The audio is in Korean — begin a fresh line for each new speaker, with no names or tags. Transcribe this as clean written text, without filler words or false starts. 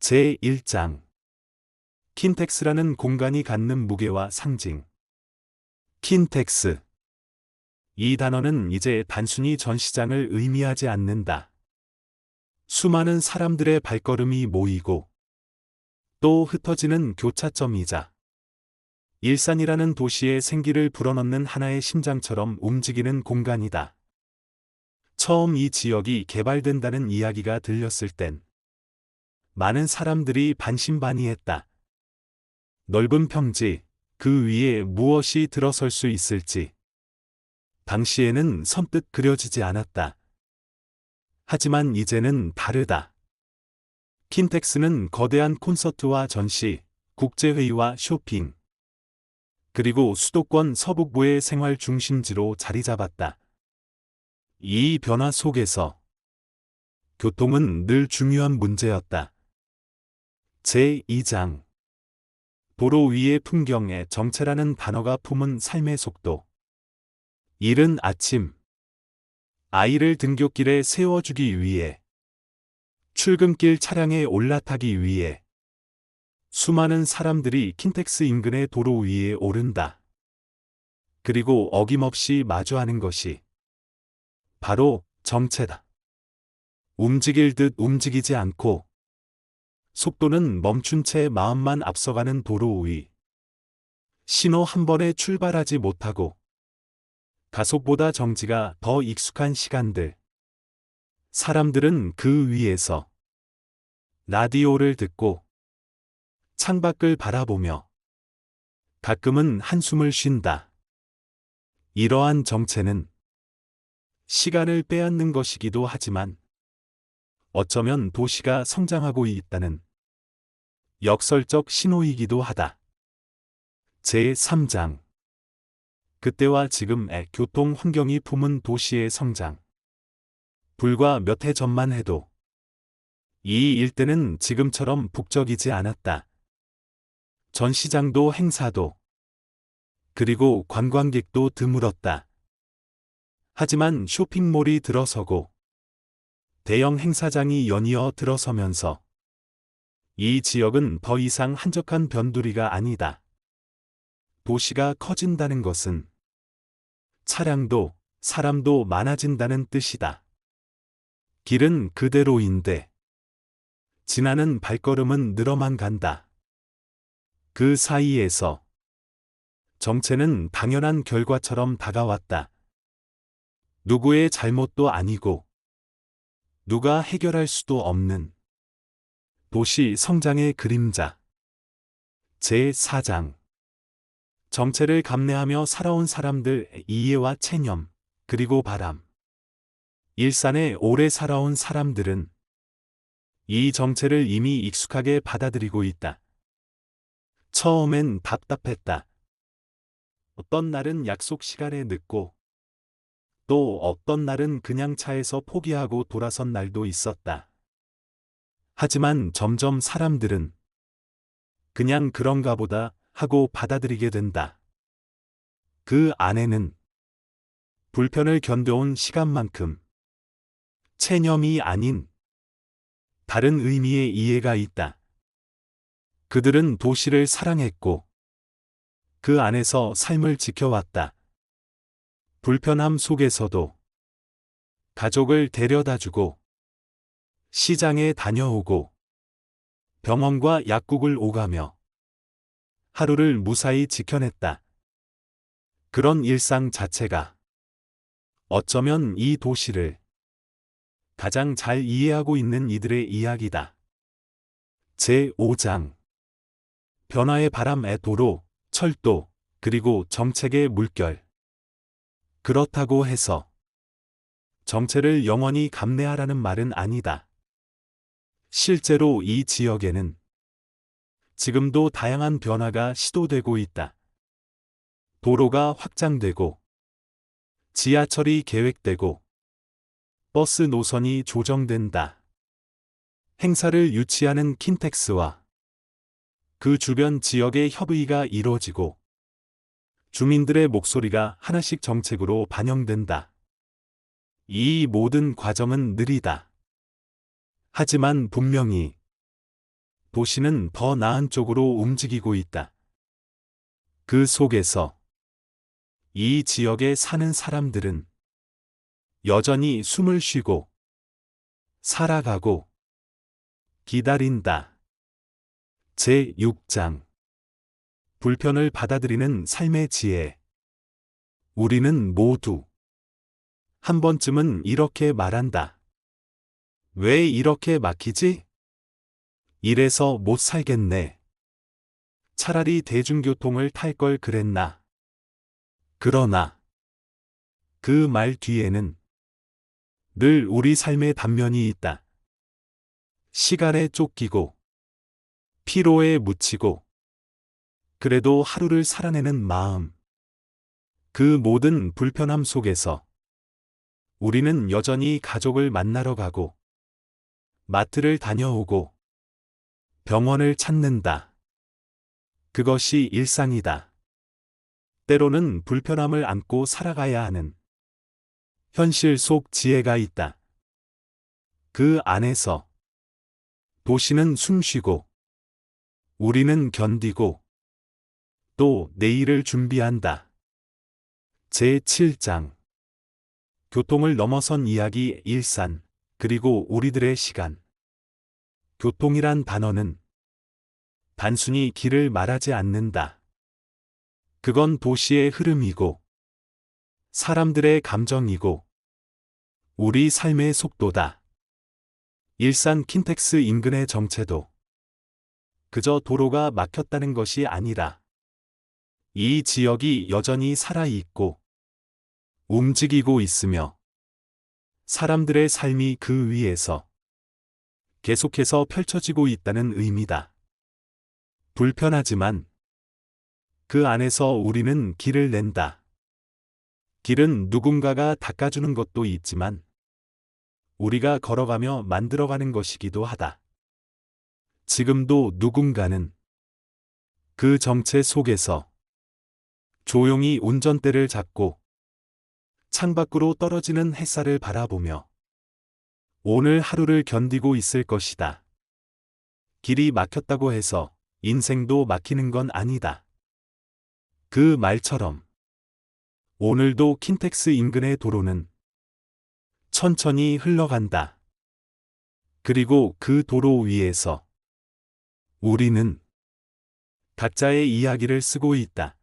제1장 킨텍스라는 공간이 갖는 무게와 상징. 킨텍스. 이 단어는 이제 단순히 전시장을 의미하지 않는다. 수많은 사람들의 발걸음이 모이고 또 흩어지는 교차점이자 일산이라는 도시의 생기를 불어넣는 하나의 심장처럼 움직이는 공간이다. 처음 이 지역이 개발된다는 이야기가 들렸을 땐 많은 사람들이 반신반의했다. 넓은 평지, 그 위에 무엇이 들어설 수 있을지 당시에는 선뜻 그려지지 않았다. 하지만 이제는 다르다. 킨텍스는 거대한 콘서트와 전시, 국제회의와 쇼핑, 그리고 수도권 서북부의 생활 중심지로 자리 잡았다. 이 변화 속에서 교통은 늘 중요한 문제였다. 제2장 도로 위의 풍경에 정체라는 단어가 품은 삶의 속도. 이른 아침 아이를 등굣길에 세워주기 위해 출근길 차량에 올라타기 위해 수많은 사람들이 킨텍스 인근의 도로 위에 오른다. 그리고 어김없이 마주하는 것이 바로 정체다. 움직일 듯 움직이지 않고 속도는 멈춘 채 마음만 앞서가는 도로 위. 신호 한 번에 출발하지 못하고 가속보다 정지가 더 익숙한 시간들. 사람들은 그 위에서 라디오를 듣고 창밖을 바라보며 가끔은 한숨을 쉰다. 이러한 정체는 시간을 빼앗는 것이기도 하지만 어쩌면 도시가 성장하고 있다는 역설적 신호이기도 하다. 제3장 그때와 지금의 교통 환경이 품은 도시의 성장. 불과 몇 해 전만 해도 이 일대는 지금처럼 북적이지 않았다. 전시장도 행사도 그리고 관광객도 드물었다. 하지만 쇼핑몰이 들어서고 대형 행사장이 연이어 들어서면서 이 지역은 더 이상 한적한 변두리가 아니다. 도시가 커진다는 것은 차량도 사람도 많아진다는 뜻이다. 길은 그대로인데 지나는 발걸음은 늘어만 간다. 그 사이에서 정체는 당연한 결과처럼 다가왔다. 누구의 잘못도 아니고 누가 해결할 수도 없는 도시 성장의 그림자. 제4장 정체를 감내하며 살아온 사람들 이해와 체념, 그리고 바람. 일산에 오래 살아온 사람들은 이 정체를 이미 익숙하게 받아들이고 있다. 처음엔 답답했다. 어떤 날은 약속 시간에 늦고 또 어떤 날은 그냥 차에서 포기하고 돌아선 날도 있었다. 하지만 점점 사람들은 그냥 그런가 보다 하고 받아들이게 된다. 그 안에는 불편을 견뎌온 시간만큼 체념이 아닌 다른 의미의 이해가 있다. 그들은 도시를 사랑했고 그 안에서 삶을 지켜왔다. 불편함 속에서도 가족을 데려다주고 시장에 다녀오고 병원과 약국을 오가며 하루를 무사히 지켜냈다. 그런 일상 자체가 어쩌면 이 도시를 가장 잘 이해하고 있는 이들의 이야기다. 제5장 변화의 바람의 도로, 철도, 그리고 정책의 물결. 그렇다고 해서 정체를 영원히 감내하라는 말은 아니다. 실제로 이 지역에는 지금도 다양한 변화가 시도되고 있다. 도로가 확장되고 지하철이 계획되고 버스 노선이 조정된다. 행사를 유치하는 킨텍스와 그 주변 지역의 협의가 이루어지고 주민들의 목소리가 하나씩 정책으로 반영된다. 이 모든 과정은 느리다. 하지만 분명히 도시는 더 나은 쪽으로 움직이고 있다. 그 속에서 이 지역에 사는 사람들은 여전히 숨을 쉬고 살아가고 기다린다. 제6장 불편을 받아들이는 삶의 지혜. 우리는 모두 한 번쯤은 이렇게 말한다. 왜 이렇게 막히지? 이래서 못 살겠네. 차라리 대중교통을 탈 걸 그랬나. 그러나 그 말 뒤에는 늘 우리 삶의 단면이 있다. 시간에 쫓기고 피로에 묻히고 그래도 하루를 살아내는 마음. 그 모든 불편함 속에서 우리는 여전히 가족을 만나러 가고 마트를 다녀오고 병원을 찾는다. 그것이 일상이다. 때로는 불편함을 안고 살아가야 하는 현실 속 지혜가 있다. 그 안에서 도시는 숨쉬고 우리는 견디고 또 내일을 준비한다. 제7장 교통을 넘어선 이야기. 일산 그리고 우리들의 시간. 교통이란 단어는 단순히 길을 말하지 않는다. 그건 도시의 흐름이고 사람들의 감정이고 우리 삶의 속도다. 일산 킨텍스 인근의 정체도 그저 도로가 막혔다는 것이 아니라 이 지역이 여전히 살아있고 움직이고 있으며 사람들의 삶이 그 위에서 계속해서 펼쳐지고 있다는 의미다. 불편하지만 그 안에서 우리는 길을 낸다. 길은 누군가가 닦아주는 것도 있지만 우리가 걸어가며 만들어가는 것이기도 하다. 지금도 누군가는 그 정체 속에서 조용히 운전대를 잡고 창밖으로 떨어지는 햇살을 바라보며 오늘 하루를 견디고 있을 것이다. 길이 막혔다고 해서 인생도 막히는 건 아니다. 그 말처럼 오늘도 킨텍스 인근의 도로는 천천히 흘러간다. 그리고 그 도로 위에서 우리는 각자의 이야기를 쓰고 있다.